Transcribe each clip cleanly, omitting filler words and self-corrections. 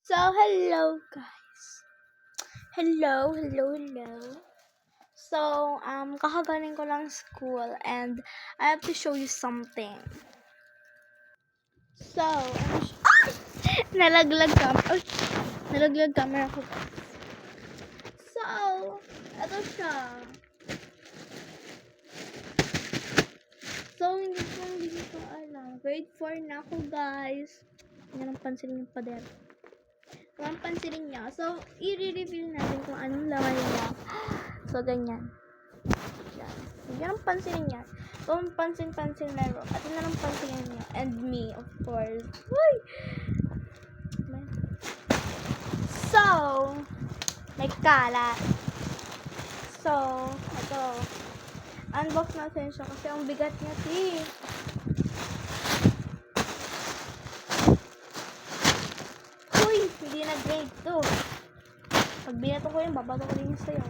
So, hello guys. Hello. So, kakagaling ko lang school and I have to show you something. So, nalaglag camera ko. So, ito siya. So, hindi ko alam. Grade 4 na ako, guys. Yan ang pansinin yung pader. Kung ang pansinin niya. So, i-reveal natin kung anong laman niya. So, ganyan. Yan ang pansinin niya. Kung pansin meron. At yun ang pansinin niya. And me, of course. Uy! So, may kalat. So, ito. Unbox natin siya kasi ang bigat niya, Uy! Hindi na grade 2. Pag binato ko yun, babato ko din sa'yo.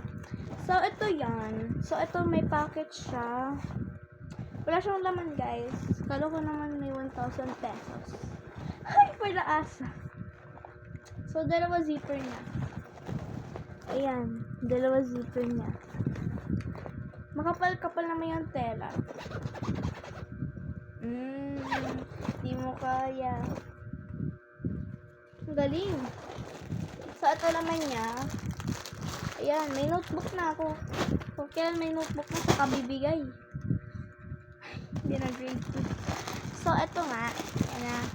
So, ito yan. So, ito may packet siya. Wala siyang laman, guys. Kala ko naman may 1,000 pesos. Ay, pala asa. So, dalawa zipper niya. Ayan. Dalawa zipper niya. Makapal-kapal naman yung tela. Di mo kaya. Ang galing. So, ito naman niya. Ayan, may notebook na ako. So, kailan may notebook na sa kabibigay. Hindi na grade 2. So, ito nga. Ayan.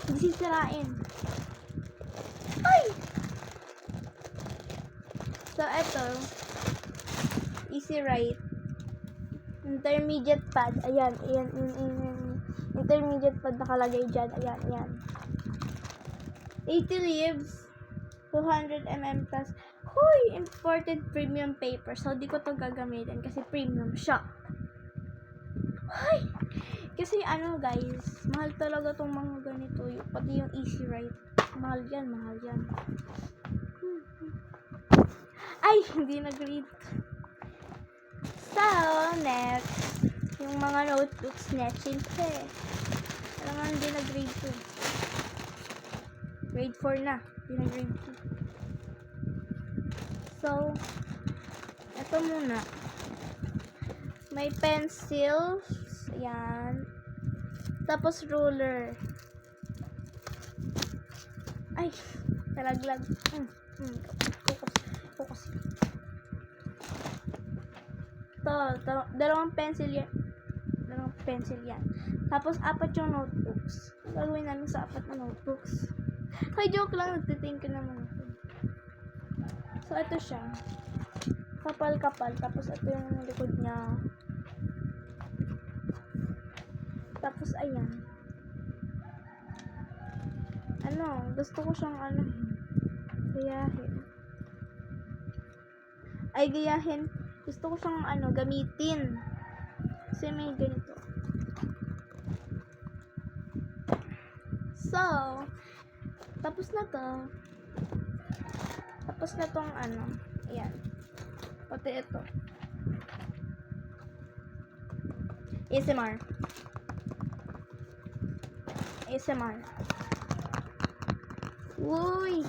Hindi sisirain. Ay! So, ito. Easy write. Intermediate pad. Ayan. Intermediate pad nakalagay dyan. Ayan. 80 leaves. 200 mm plus. Hoy! Imported premium paper. So, di ko to gagamitin kasi premium siya. Hoy! Kasi guys, mahal talaga tong mga ganito. Pati yung easy write. Mahal yan. Ay! Hindi na grade. So, next. Yung mga notebooks net. Siyempre. Alam nga, hindi na grade 2. Grade 4 na. Hindi na grade 2. So, ito muna. May pencils. Ayan. Tapos ruler. Ay, talaglag. Focus. Dalawang pencil yan. Tapos, 4 yung notebooks. Gagawin namin sa 4 na notebooks. Ay, joke lang. Nagtithink ko naman ako. So, ito siya. Kapal. Tapos, ito yung likod niya. Tapos, ayan. Gusto ko siyang gayahin. Gusto ko siyang gamitin. Kasi may ganito. So, tapos na to. Tapos na tong ayan. Pati ito. ASMR. Uy!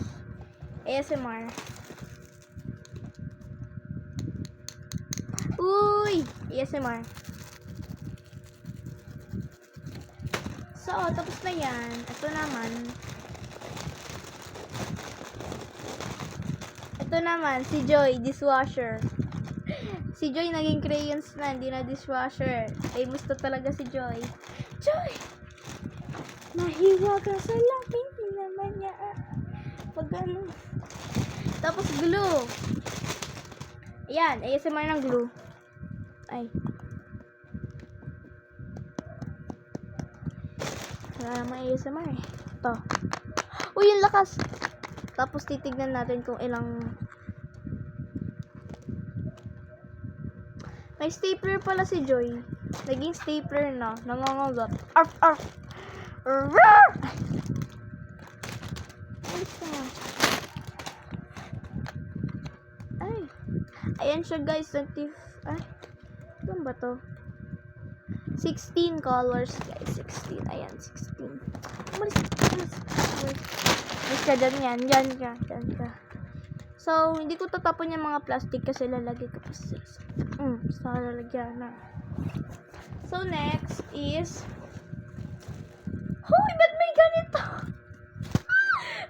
ASMR. Uy! ASMR. So, tapos na yan. Ito naman, si Joy, dishwasher. Si Joy naging crayons na, hindi na dishwasher. Gusto talaga si Joy. Joy! Nahiwa ka sa laking naman niya. Pag Tapos glue. Ayan, ASMR ng glue. Ay. Wala naman ASMR eh. Ito. Uy, yung lakas. Tapos titignan natin kung ilang. May stapler pala si Joy. Naging stapler na. Nangangagat. Arf! Ay. Ayan siya, guys. Ano ba to? 16 colors, guys. 16. Ayan, 16. ka, dyan ka. So, hindi ko tatapon yung mga plastic kasi lalagay ko pa sa lalagyan na. So, next is, hoy, ba't may ganito?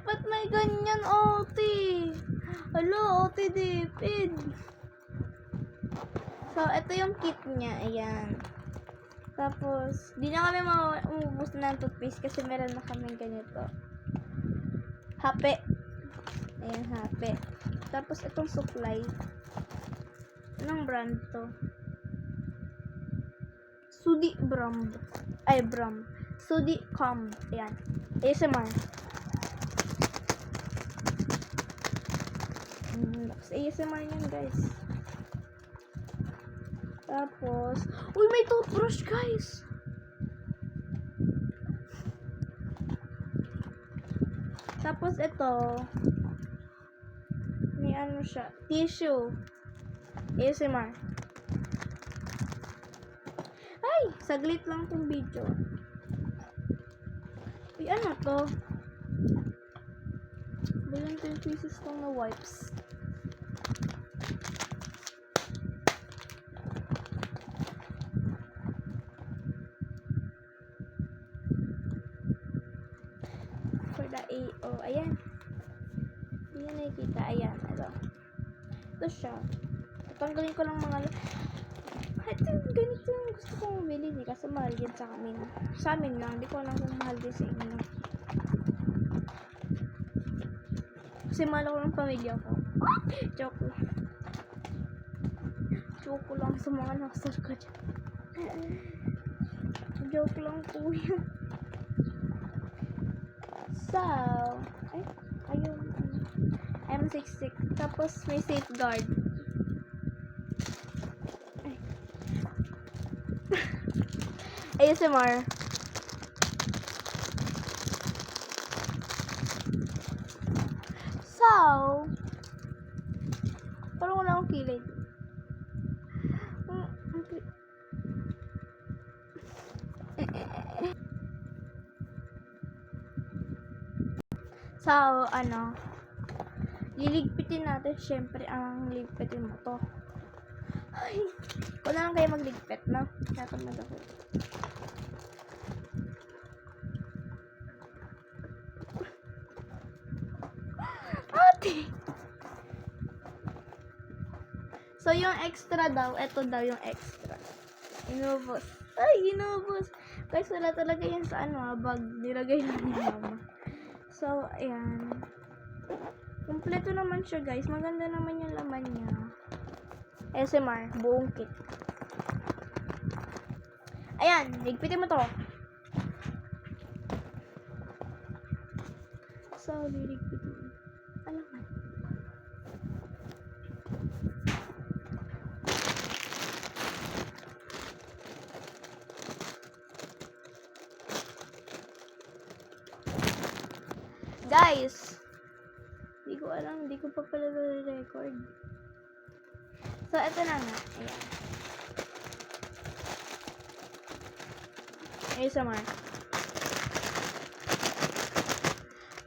Ba't may ganyan, Oti? Hello, Oti David. So, ito yung kit niya. Ayan. Tapos, di na kami maubos ng toothpaste kasi meron na kami ganito. Hape. Ayan, hape. Tapos, itong supply. Anong brand to? Sudi Bram. Sudi Com. Ayan. ASMR. Tapos, ASMR yan, guys. Tapos, uy, may toothbrush, guys. Tapos, ito, may ano siya, tissue. ASMR. Ay, saglit lang tong video. Uy, ano to? Bayan 10 pieces tong na wipes. Ayan. Hindi na nakikita. Ayan. Ito siya. Tatanggalin ko lang mga ito ganito yung gusto kong mabili. Kasi mahal yan sa amin. Sa amin lang. Hindi ko alam kung mahal din sa inyo. Kasi mahal ako ng pamilya ko. Joke lang. Joke lang sa mga nasar ko dyan. Joke lang po yan. So, ayun. M66. Tapos, may safeguard. ASMR. So, parang wala akong kilay. So, liligpitin natin, syempre, ang ligpitin mo to. Ay, kung na lang kayo magligpit, no? Natamad ako. Ate! So, yung extra daw, eto daw yung extra. Inubos. Ay, inubos. Guys, wala talaga yan sa bag. Nilagay lang ni mama. So, ayan. Kompleto naman siya, guys. Maganda naman yung laman niya. SMR, buong kit. Ayan, ligpitin mo to. So, liligpitin mo. Alam mo. Guys, hindi ko alam, hindi ko pa pala record. So, ito na nga. Ayan. ASMR.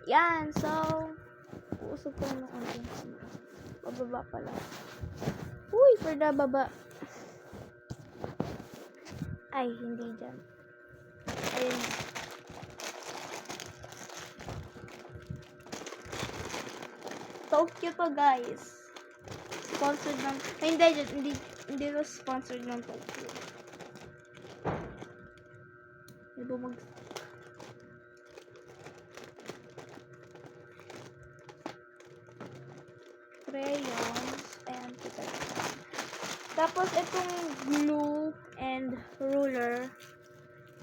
Yan, so, uusog ko ng konti. Pababa pala. Uy, for the baba. Ay, hindi dyan. Ayun. So cute to, guys. Sponsored ng... Ay, hindi to sponsored ng Tokyo. Hindi ba crayons. Ayan, kita. Tapos, itong glue and ruler.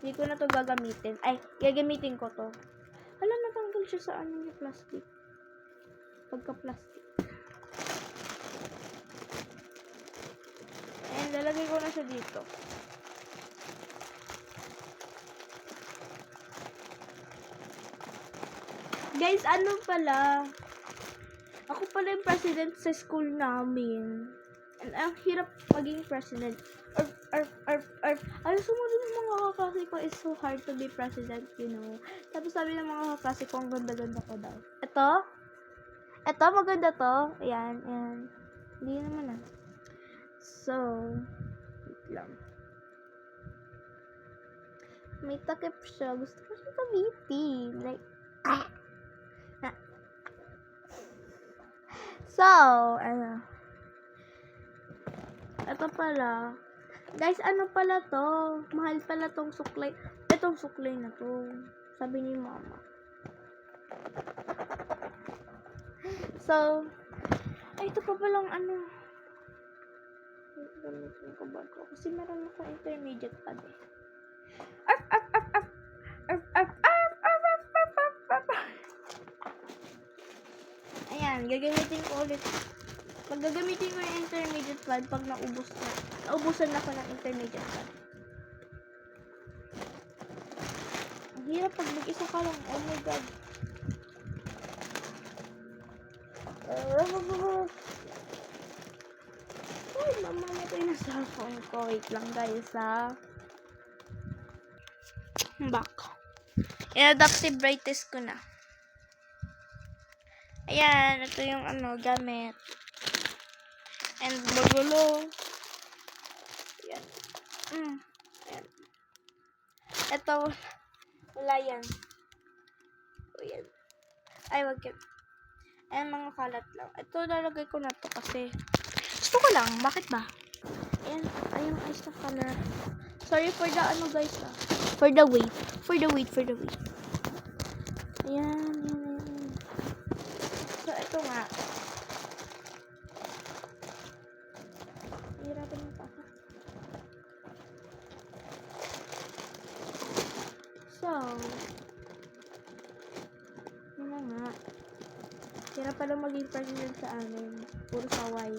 Hindi ko na to gagamitin. Ay, gagamitin ko to. Hala, natanggal siya sa yung plastic. Pagka-plastic. And lalagay ko na siya dito. Guys, ano pala? Ako pala yung president sa school namin. And ang hirap maging president. Ayaw sumunod yung mga mga kaklase ko is so hard to be president, you know. Tapos sabi ng mga kaklase ko, ang ganda-ganda ko daw. Ito, maganda to. Ayan. Hindi naman ah. So, wait lang. May takip siya. Gusto ko siya gamitin. Like, So, ano. Ito pala. Guys, ano pala to? Mahal pala tong suklay. Itong suklay na to. Sabi ni mama. So, ay, ito pa palang ano. Gamitin ko ba ito? Kasi meron ako intermediate pa din. Ayan, gagamitin ko ulit. Gagamitin ko yung intermediate pad pag naubusan na ako ng intermediate pad. Ang hirap pag mag-isa ka lang. Oh my god. Ay, mamamatay na cellphone ko. Wait lang guys ha. Back. In-adaptive brightness ko na. Ayan, ito yung gamit. And magulo. Ayan. Ayan. Ito, wala yan. Ayan. Ay, wag yan. Ayan, mga kalat lang. Ito, lalagay ko na to kasi gusto ko lang. Bakit ba? Ayan, ayun, ayos na color. Sorry for the guys ah. For the wait. Ayan. So, ito nga. Hirapan mo pa ako. So, yun na nga. Hirap pala maging president sa amin. Puro saway.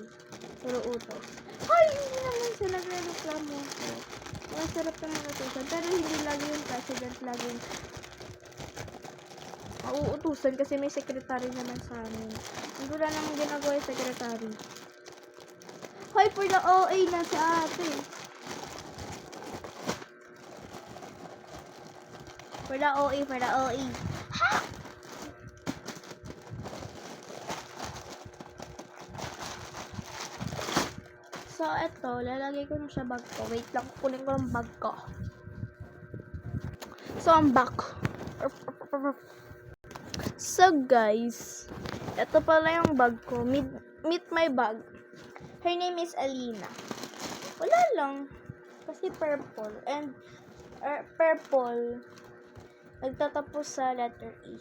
Puro utos. Ay, hindi naman sila nagre-reklamo ko. Masarap naman utusan. Pero hindi lagi yung president. Lagi yung mauutusan kasi may secretary naman sa amin. Hindi wala naman ginagawa yung secretary. Hoy, for the OA na si ate. For the OA. Ha! So, eto, lalagay ko na siya bag ko. Wait lang, kukunin ko ng bag ko. So, ang back. So, guys, eto pala yung bag ko. Meet my bag. Her name is Alina. Wala lang. Kasi purple. And, purple. Nagtatapos sa letter E.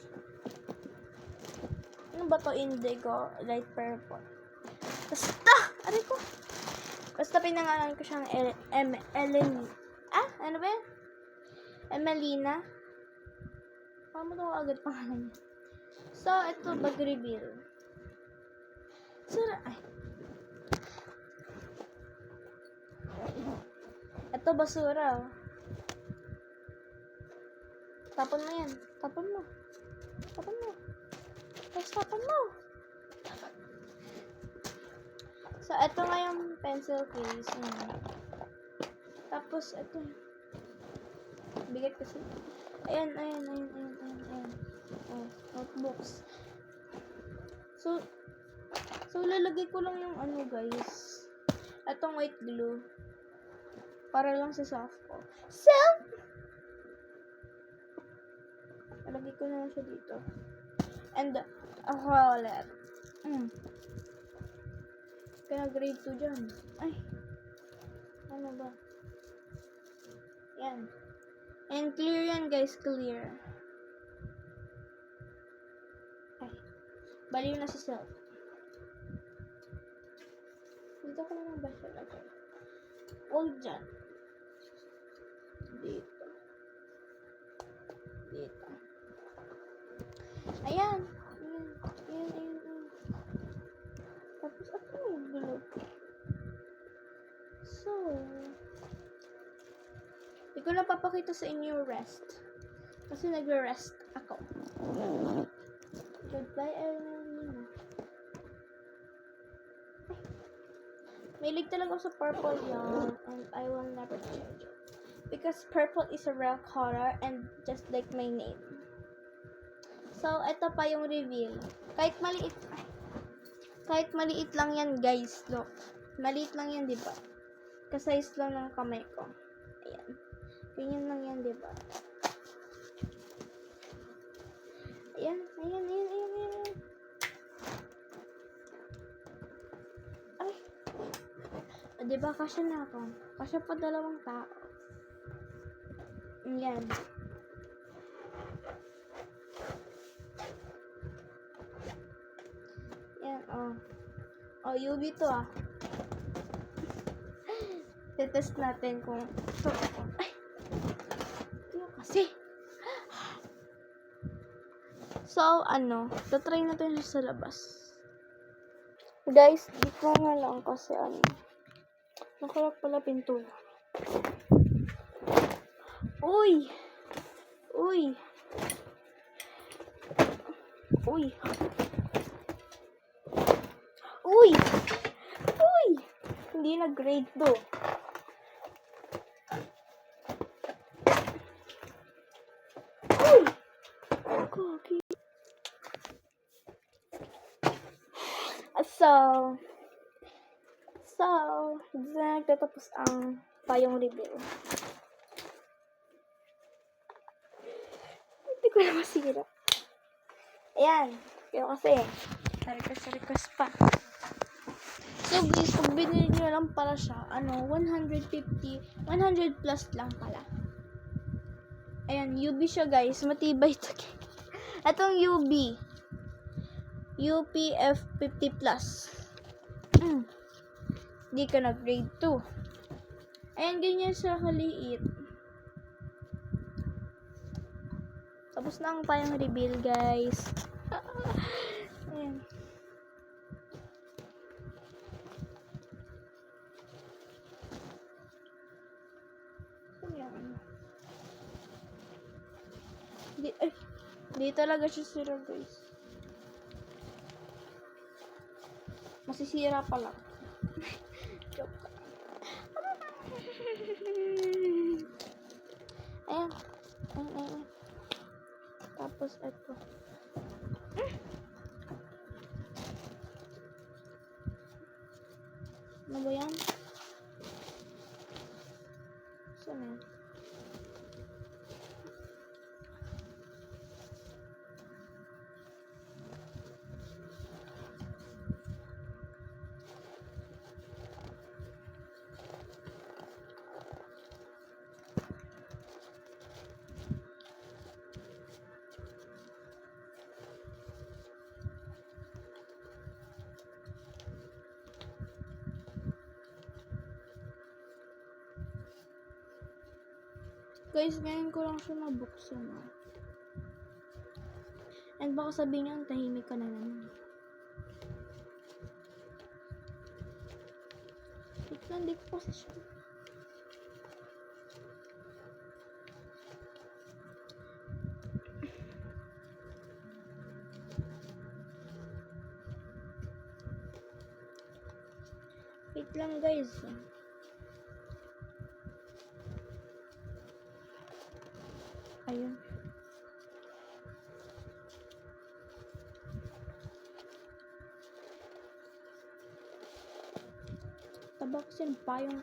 Ano ba to? Indigo. Light purple. Basta! Aray ko. Basta pinangalan ko siyang Ellen. Ano ba yan? Emelina. Paano ito agad pangalan niya? So, ito, bag reveal. Ito, basura. Tapon mo yan. Tapon mo. So, ito nga yung pencil case. Tapos, ito. Bigat kasi. Ayan. Notebooks. So, lalagay ko lang yung guys. Itong white glue. Para lang sa soft ko. Lalagay ko na lang siya dito. And, a wallet. Kaya grade 2 dyan. Ay. Ano ba? Yan. And clear yan guys, clear. Ay. Baliw na sa self. Dito ko naman ba siya lagay? All dyan. Dito. Ayan. Tapos ako yung bilog. So, hindi ko na papakita sa inyo rest. Kasi nag-rest ako. Goodbye, Evelyn. Mahilig talaga ako sa purple yan. And I will never change it. because purple is a rare color and just like my name. So, ito pa yung reveal. Kahit maliit lang yan, guys. Look. Maliit lang yan, di ba? Kasize lang ng kamay ko. Ayan. Ganyan lang yan, di ba? Ayan. Ay. O, di ba? Kasya na ako. Kasya pa 2 tao. Ayan. Ayan, oh. Oh, UV to, ah. Tetest natin kung ay, ito kasi. So, tatry natin siya sa labas. Guys, di ko nga lang kasi nakalak pala pintura. Uy! Hindi na grade 2. Okay. So, dito na nagtatapos ang payong reveal. Hindi ko na masira. Ayan. Kaya kasi, request pa. So guys, kung binili nyo lang pala siya, 100 plus lang pala. Ayan, UV siya guys. Matibay ito. Itong UV. UPF 50 plus. Di ka na grade 2. Ayan, ganyan siya kaliit. Tapos na ang payong reveal guys. Ayan. Di talaga siya sira guys. Masisira pala. Joke. Ayan. Tapos ito. Ano ba yan? Saan yan? Guys, ngayon ko lang siya nabuksan. And baka sabihin niyo, tahimik ka na naman. Hindi ko kasi siya. Wait lang guys. Ayun. Tabak sin payong.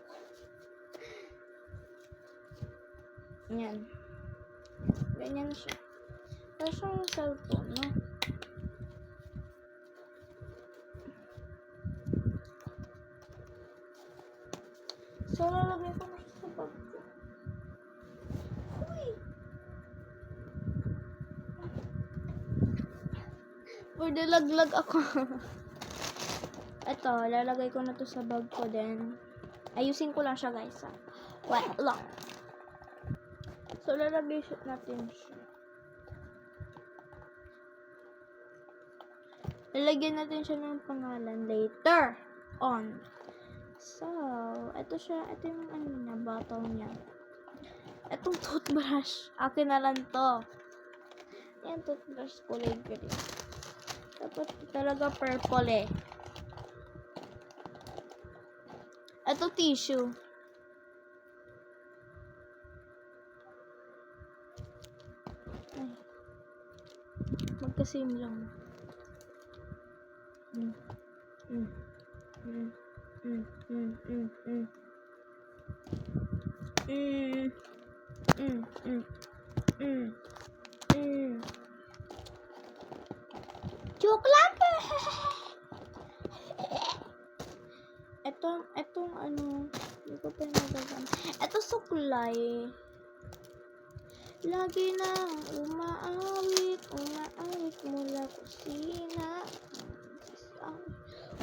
Yan. Ganyan siya. Parang siyang cellphone, no? So, lalagay ko na siya sa bag ko. Uy! Nalaglag ako. Ito, lalagay ko na to sa bag ko din. Ayusin ko lang siya guys. Wait lang. So, lalagay natin siya. Lalagyan natin siya ng pangalan later on. So, ito siya. Ito yung niya, bottle niya. Itong toothbrush. Akin na lang to. Yan, toothbrush kulay green. Dapat talaga purple eh. Ito tissue. Magka-same lang. Mm. Mm. Mm. Mm. Mm. Mm. Mm. Mm. Mm. Mm. Mm. Mm. Joke lang. Etong ano, hindi ko pa nagagamit. Eto suklay. Lagi nang umaawit mula kusina.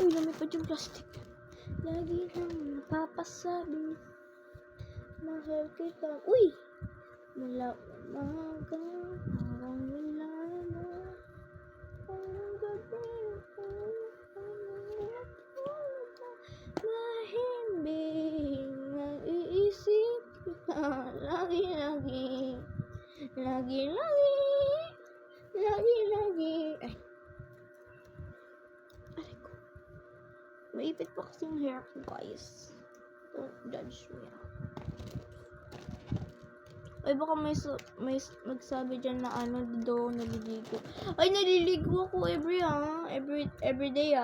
Uy, lumipad yung plastic. Lagi nang napapasabi, mahal kita. Uy! Mula umaga hanggang wala na. Ang gabi mahimbing nag-iisip kita. Lagi. Ay. Aray ko. Maipit pa kasing hair ko, guys. Don't judge me. Ay, baka may magsabi dyan na ano, daw naliligo. Ay, naliligo ako every day.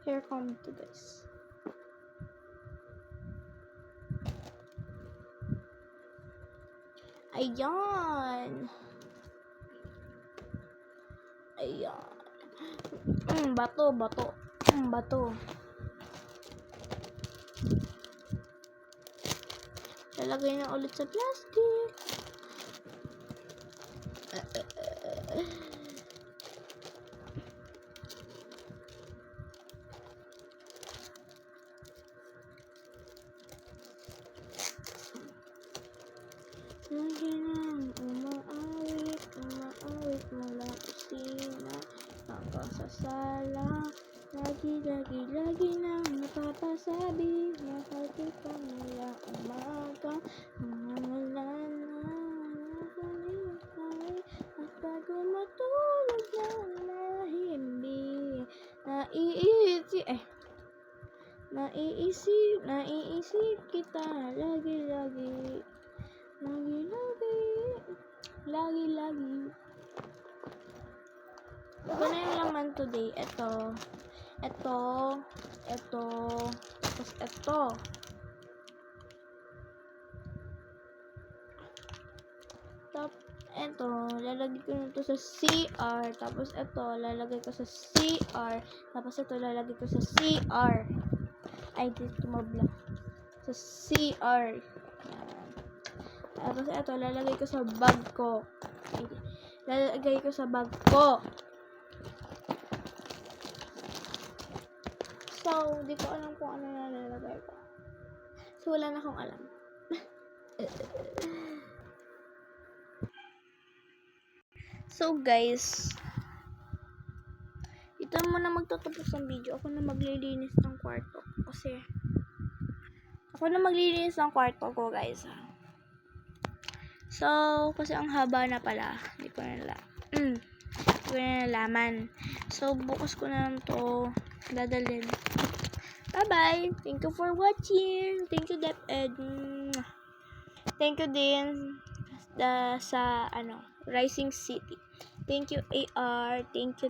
Hair comb to, guys. Ayan. Bato. Lalagay na ulit sa plastic. Lagi nang umaawit mula kusina hanggang sa sala. Lagi nang napapasabi, mahal kita mula umaga hanggang wala na. At bago matulog ng mahimbing, naiisip kita lagi. Ito na yung laman today. Ito. Tapos ito. Ito, lalagay ko nito sa CR. Tapos ito, lalagay ko sa CR. Tapos ito, lalagay ko sa CR. Ay, dito mabla. Sa CR. Yan. Tapos ito, lalagay ko sa bag ko. Lalagay ko sa bag ko. So, di ko alam kung ano na lalagay ko. So, wala na akong alam. So, guys, ito muna magtatapos ang video. Ako na maglilinis ng kwarto. Kasi ko, guys. So, kasi ang haba na pala. Hindi ko na nalaman. So, bukas ko na lang to dadalhin. Bye-bye! Thank you for watching! Thank you, DepEd. Thank you din sa Rising City. Thank you, AR. Thank you.